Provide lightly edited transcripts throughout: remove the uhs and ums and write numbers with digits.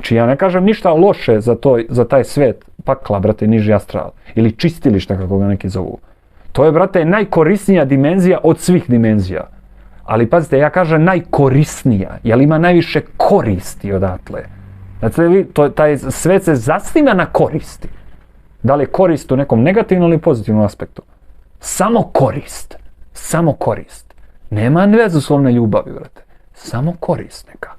Znači ja ne kažem ništa loše za taj svijet pakla, brate, niži astral. Ili čistilišta, kako ga neki zovu. To je, brate, najkorisnija dimenzija od svih dimenzija. Ali pazite, ja kažem najkorisnija, jer ima najviše koristi odatle. Znači, taj svet se zasniva na koristi. Da li je korist u nekom negativnom ili pozitivnom aspektu? Samo korist. Samo korist. Nema bezuslovne ljubavi, brate. Samo korist neka.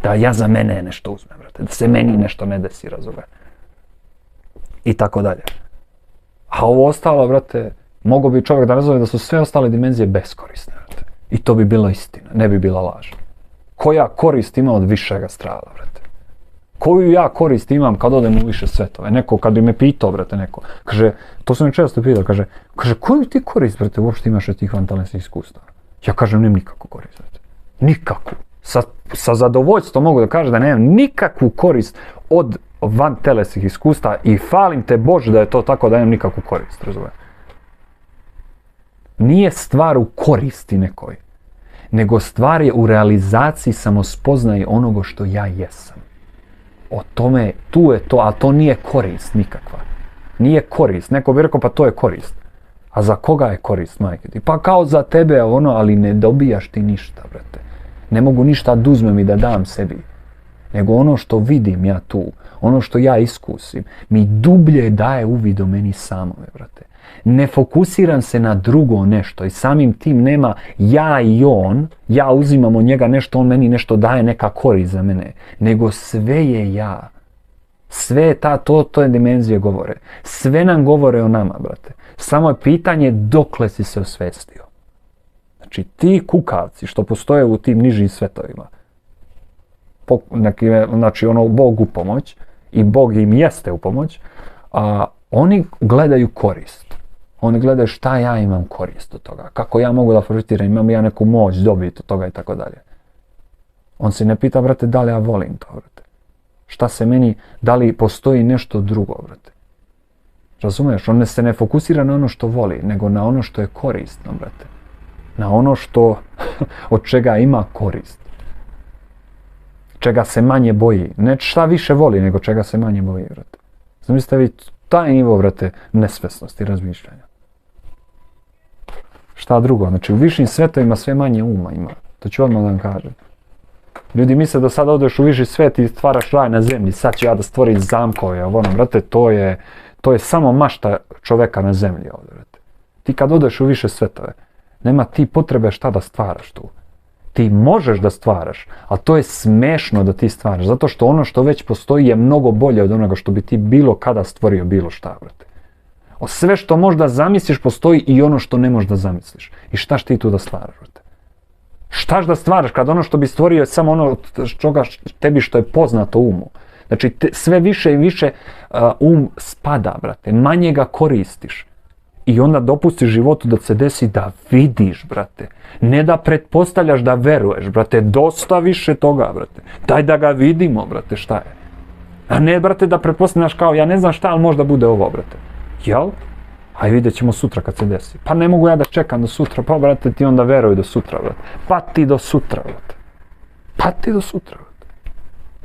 Da ja za mene nešto uzmem, brate. Da se meni nešto ne desi, razumije. I tako dalje. A ovo ostalo, brate, mogo bi čovjek da razumije da su sve ostale dimenzije beskorisne, brate. I to bi bila istina, ne bi bila laž. Koja korist ima od višega astrala, brate? Koju ja korist imam kad odem u više svetove? Neko, kad bi me pitao, brate, neko, kaže, to sam mi često pitao, kaže, koju ti korist, brate, uopšte imaš od tih vantelesnih iskustava? Ja kažem, nemam nikakvu korist, brate. Nikakvu. Sa zadovoljstvom mogu da kažem da nemam nikakvu korist od vantelesnih iskustava i falim te Bože da je to tako da nemam nikakvu korist, razumiješ? Nije stvar u koristi nekoj, nego stvar je u realizaciji samospoznaje onoga što ja jesam. O tome, tu je to, a to nije korist nikakva. Nije korist. Neko bi rekao, pa to je korist. A za koga je korist, majke ti? Pa kao za tebe, ono, ali ne dobijaš ti ništa, brate. Ne mogu ništa da uzmem i da dam sebi. Nego ono što vidim ja tu, ono što ja iskusim, mi dublje daje uvid o meni samome, brate. Ne fokusiram se na drugo nešto i samim tim nema ja i on, ja uzimam od njega nešto, on meni nešto daje, neka korist za mene. Nego sve je ja. Sve je to je dimenzije govore. Sve nam govore o nama, brate. Samo je pitanje dokle si se osvestio. Znači ti kukavci što postoje u tim nižim svetovima, znači ono Bog u pomoć i Bog im jeste u pomoć, a oni gledaju korist. Oni gledaju šta ja imam korist od toga, kako ja mogu da profitiram, imam ja neku moć dobiti od toga i tako dalje. On se ne pita, brate, da li ja volim to, brate. Šta se meni, da li postoji nešto drugo, brate. Razumiješ? On se ne fokusira na ono što voli, nego na ono što je korisno, brate. Na ono što, od čega ima korist. Čega se manje boji. Ne šta više voli, nego čega se manje boji, brate. Zamislite vi taj nivo, brate, nesvesnosti, razmišljanja. Šta drugo? Znači u višim svetovima sve manje uma ima. To ću odmah da vam kažem. Ljudi misle da sad odeš u viši svet i stvaraš raj na zemlji. Sad ću ja da stvorim zamkove. Ono, brate, to je samo mašta čoveka na zemlji ovdje, brate. Ti kad odeš u više svetove, nema ti potrebe šta da stvaraš tu. Ti možeš da stvaraš, ali to je smešno da ti stvaraš. Zato što ono što već postoji je mnogo bolje od onoga što bi ti bilo kada stvorio bilo šta, brate. Sve što možeš da zamisliš postoji i ono što ne možeš da zamisliš. I štaš ti tu da stvaraš, brate? Štaš da stvaraš kad ono što bi stvorio je samo ono čoga tebi što je poznato umu. Znači sve više i više spada, brate. Manje ga koristiš. I onda dopustiš životu da se desi da vidiš, brate. Ne da pretpostavljaš da veruješ, brate. Dosta više toga, brate. Daj da ga vidimo, brate, šta je. A ne, brate, da pretpostavljaš kao, ja ne znam šta, ali možda bude ovo, brate. Jel? Aj vidjet ćemo sutra kad se desi. Pa ne mogu ja da čekam do sutra, pa, brate, ti onda veruj do sutra, brate. Pa ti do sutra, brate. Pa ti do sutra, brate.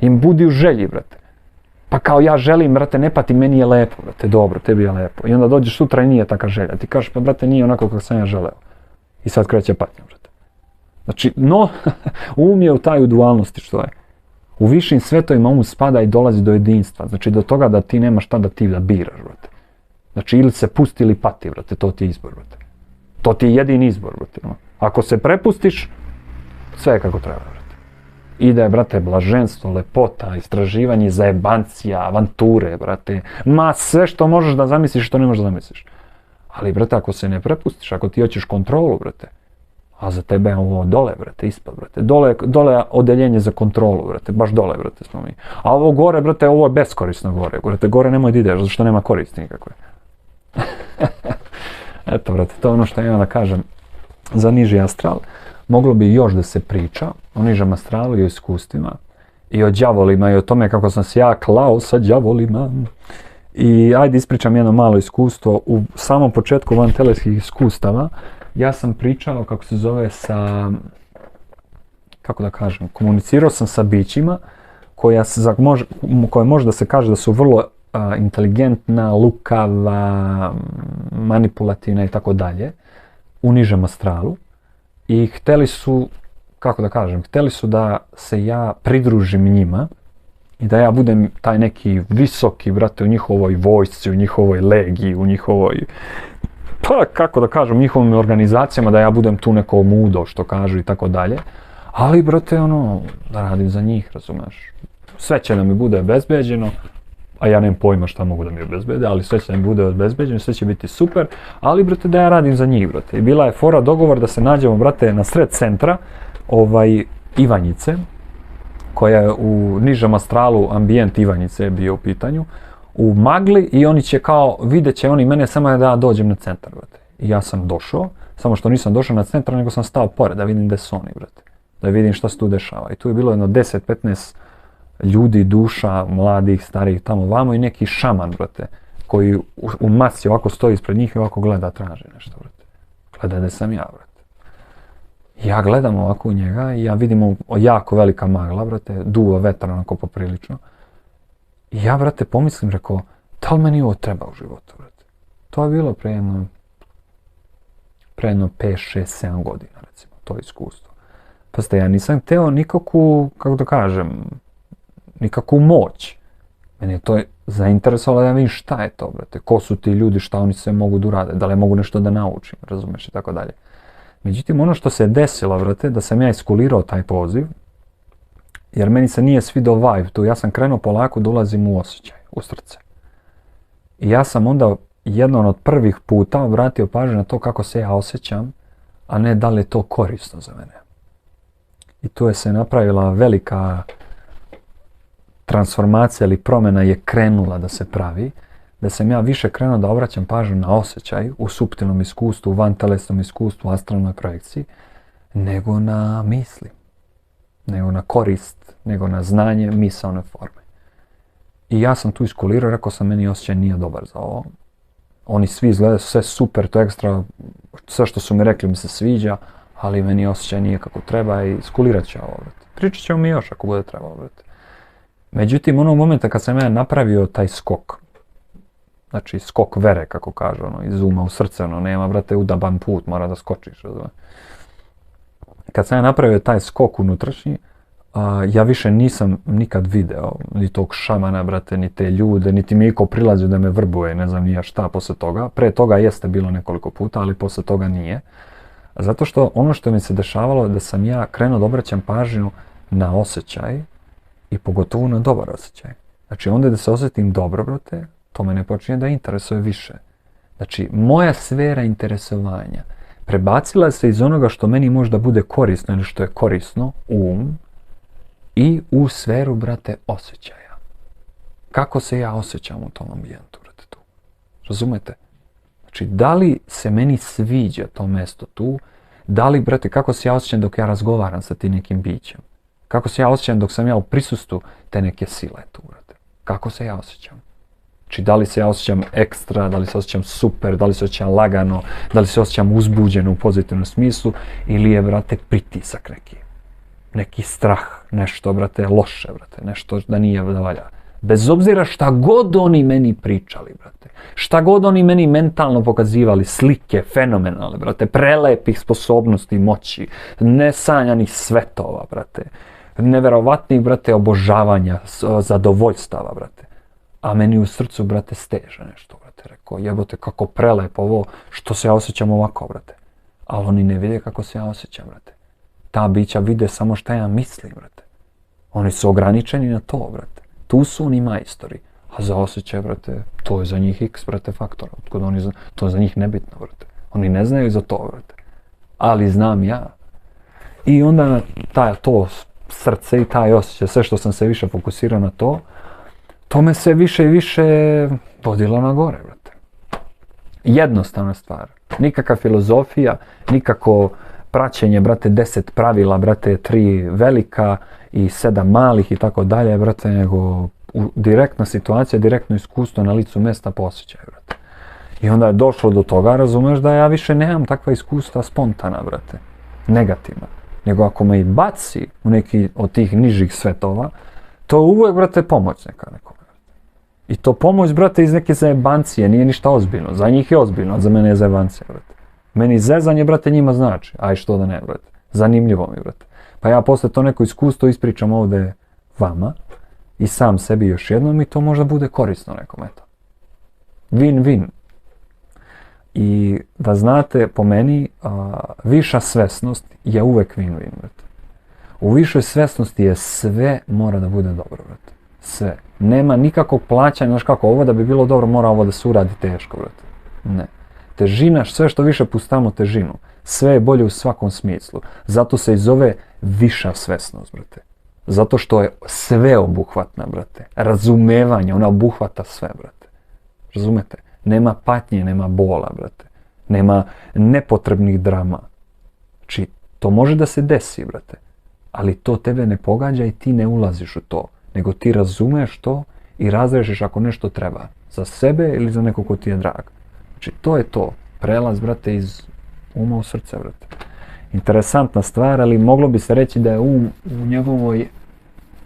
Im budi u želji, brate. Pa kao ja želim, brate, ne pati, meni je lepo, brate, dobro, tebi je lepo. I onda dođeš sutra i nije taka želja. Ti kažeš, pa brate, nije onako kako sam ja želeo. I sad kreće patnja, brate. Znači, no, um je u taj dualnosti što je. U višim svetovima um spada i dolazi do jedinstva. Znači, do toga da ti nemaš šta da ti da biraš, brate. Znači, ili se pusti ili pati, brate, to ti je izbor, brate. To ti je jedini izbor, brate. Ako se prepustiš, sve je kako treba, brate. Ide, brate, blaženstvo, lepota, istraživanje, zajebancija, avanture, brate. Ma sve što možeš da zamisliš, što ne možeš da zamisliš. Ali, brate, ako se ne prepustiš, ako ti hoćeš kontrolu, brate, a za tebe je ovo dole, brate, ispod, brate. Dole odeljenje za kontrolu, brate, baš dole, brate, smo mi. A ovo gore, brate, ovo je beskorisno gore. Brate, gore nemoj da ideš, zato što nema koristi nikakve. Eto, brate, to je ono što imam da kažem za niži astral. Moglo bi još da se priča o nižem astralu i o iskustvima i o đavolima i o tome kako sam se ja klao sa đavolima. I ajde ispričam jedno malo iskustvo. U samom početku vanteleskih iskustava ja sam pričao, kako se zove, sa, kako da kažem, komunicirao sam sa bićima koja može da se kaže da su vrlo inteligentna, lukava, manipulativna i tako dalje, u nižem astralu. I htjeli su, kako da kažem, htjeli su da se ja pridružim njima i da ja budem taj neki visoki, brate, u njihovoj vojsci, u njihovoj legiji, u njihovoj, pa kako da kažem, njihovim organizacijama, da ja budem tu neko mudo, što kažu i tako dalje. Ali, brate, da radim za njih, razumeš. Sve će da mi bude obezbeđeno, a ja nemam pojma šta mogu da mi obezbede, ali sve će da mi bude obezbeđeno, sve će biti super, ali, brate, da ja radim za njih, brate. I bila je fora dogovor da se nađemo, brate, na sred centra, Ivanjice, koja je u nižem astralu, ambijent Ivanjice je bio u pitanju, u magli, i oni će kao, vidjet će oni mene samo da ja dođem na centar, brate. I ja sam došao, samo što nisam došao na centar, nego sam stao pored, da vidim gdje su oni, brate. Da vidim šta se tu dešava. I tu je bilo jedno 10-15 ljudi, duša, mladih, starijih, tamo vamo, i neki šaman, brate, koji u masi ovako stoji ispred njih i ovako gleda, traži nešto, brate. Gleda gdje sam ja, brate. Ja gledam ovako u njega i ja vidim jako velika magla, brate, duva vetar onako poprilično. I ja, brate, pomislim, rekao, da li meni ovo treba u životu, brate? To je bilo pre jedno 5, 6, 7 godina, recimo, to iskustvo. Pazite, ja nisam hteo nikakvu, kako da kažem, nikakvu moć. Mene je to zainteresovalo da ja vidim šta je to, brate, ko su ti ljudi, šta oni sve mogu da urade, da li mogu nešto da naučim, razumeš, i tako dalje. Međutim, ono što se desilo, brate, da sam ja iskulirao taj poziv, jer meni se nije svidao vibe tu, ja sam krenuo polako da ulazim u osjećaj, u srce. I ja sam onda jednom od prvih puta obratio pažnju na to kako se ja osjećam, a ne da li je to korisno za mene. I tu je se napravila velika transformacija ili promjena je krenula da se pravi, da sam ja više krenuo da obraćam pažnju na osjećaj u suptilnom iskustvu, vantelesnom iskustvu, astralnoj projekciji, nego na misli, nego na korist, nego na znanje misaone forme. I ja sam tu iskulirao, rekao sam, meni osjećaj nije dobar za ovo. Oni svi izgledaju sve super, to ekstra, sve što su mi rekli mi se sviđa, ali meni osjećaj nije kako treba i iskulirat ću ovo, brate. Pričat ćemo mi još ako bude trebalo, brate. Međutim, onog momenta kad sam ja napravio taj skok, znači skok vere, kako kažu, iz uma u srce, nema, brate, udaban put, mora da skočiš, razumiješ. Kad sam ja napravio taj skok unutrašnji, ja više nisam nikad video ni tog šamana, brate, ni te ljude, niti mi iko prilazio da me vrbuje, ne znam nija šta posle toga. Pre toga jeste bilo nekoliko puta, ali posle toga nije. Zato što ono što mi se dešavalo je da sam ja krenuo da obraćam pažnju na osjećaj i pogotovo na dobar osjećaj. Znači onda da se osjetim dobro, brate, to me ne počinje da interesuje više. Znači, moja sfera interesovanja prebacila se iz onoga što meni možda bude korisno ili što je korisno, i u sferu, brate, osjećaja. Kako se ja osjećam u tom ambijentu, brate, tu? Razumete? Znači, da li se meni sviđa to mesto tu? Da li, brate, kako se ja osjećam dok ja razgovaram sa tim nekim bićem? Kako se ja osjećam dok sam ja u prisustvu te neke sile tu, brate? Kako se ja osjećam? Znači, da li se ja osjećam ekstra, da li se osjećam super, da li se osjećam lagano, da li se osjećam uzbuđeno u pozitivnom smislu, ili je, brate, pritisak neki strah, nešto, brate, loše, brate, nešto da nije da valja. Bez obzira šta god oni meni pričali, brate, šta god oni meni mentalno pokazivali, slike, fenomenalne, brate, prelepih sposobnosti, moći, nesanjanih svetova, brate, neverovatnih, brate, obožavanja, zadovoljstava, brate. A meni u srcu, brate, steže nešto, brate, rekao, jebote, kako prelepo ovo, što se ja osjećam ovako, brate. Ali oni ne vide kako se ja osjećam, brate. Ta bića vide samo šta ja mislim, brate. Oni su ograničeni na to, brate. Tu su oni majstori. A za osjećaj, brate, to je za njih x, brate, faktora. To je za njih nebitno, brate. Oni ne znaju za to, brate. Ali znam ja. I onda to srce i taj osjećaj, sve što sam se više fokusirao na to, to me se više i više vodilo na gore, brate. Jednostavna stvar. Nikakva filozofija, nikako praćenje, brate, 10 pravila, brate, 3 velika i 7 malih i tako dalje, brate, nego direktna situacija, direktno iskustvo na licu mjesta po osjećaju, brate. I onda je došlo do toga, razumeš, da ja više nemam takva iskustva spontana, brate, negativna. Nego ako me i baci u neki od tih nižih svetova, To uvijek, brate, pomoć neka nekome. I to pomoć, brate, iz neke zajebancije, nije ništa ozbiljno. Za njih je ozbiljno, a za mene je zajebancija, brate. Meni zezanje, brate, njima znači. Aj što da ne, brate. Zanimljivo mi, brate. Pa ja posle to neko iskustvo ispričam ovdje vama i sam sebi još jednom i to možda bude korisno nekom, eto. Win-win. I da znate, po meni, viša svesnost je uvek win-win, brate. U višoj svesnosti je sve mora da bude dobro, brate. Sve. Nema nikakvog plaćanja, znaš kako, ovo da bi bilo dobro mora ovo da se uradi teško, brate. Ne. Težina, sve što više pustamo težinu, sve je bolje u svakom smislu. Zato se i zove viša svesnost, brate. Zato što je sveobuhvatna, brate. Razumevanje, ona obuhvata sve, brate. Razumete? Nema patnje, nema bola, brate. Nema nepotrebnih drama. Znači, to može da se desi, brate. Ali to tebe ne pogađa i ti ne ulaziš u to. Nego ti razumeš to i razrešiš ako nešto treba. Za sebe ili za nekog ko ti je drag. Znači, to je to. Prelaz, brate, iz uma u srce, brate. Interesantna stvar, ali moglo bi se reći da je um u njegovoj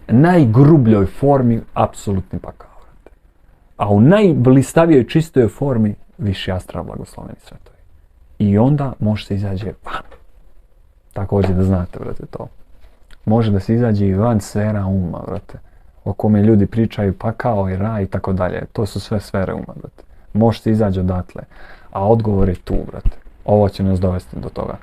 najgrubljoj formi apsolutni pakao, brate. A u najblistavijoj čistoj formi viši astral blagosloveni svetovi. I onda može se izađe van. Također da znate, brate, to. Može da se izađe i van sfera uma, brate. O kome ljudi pričaju pakao i raj i tako dalje. To su sve sfere uma, brate. Može se izađe odatle. A odgovor je tu, brate. Ovo će nas dovesti do toga.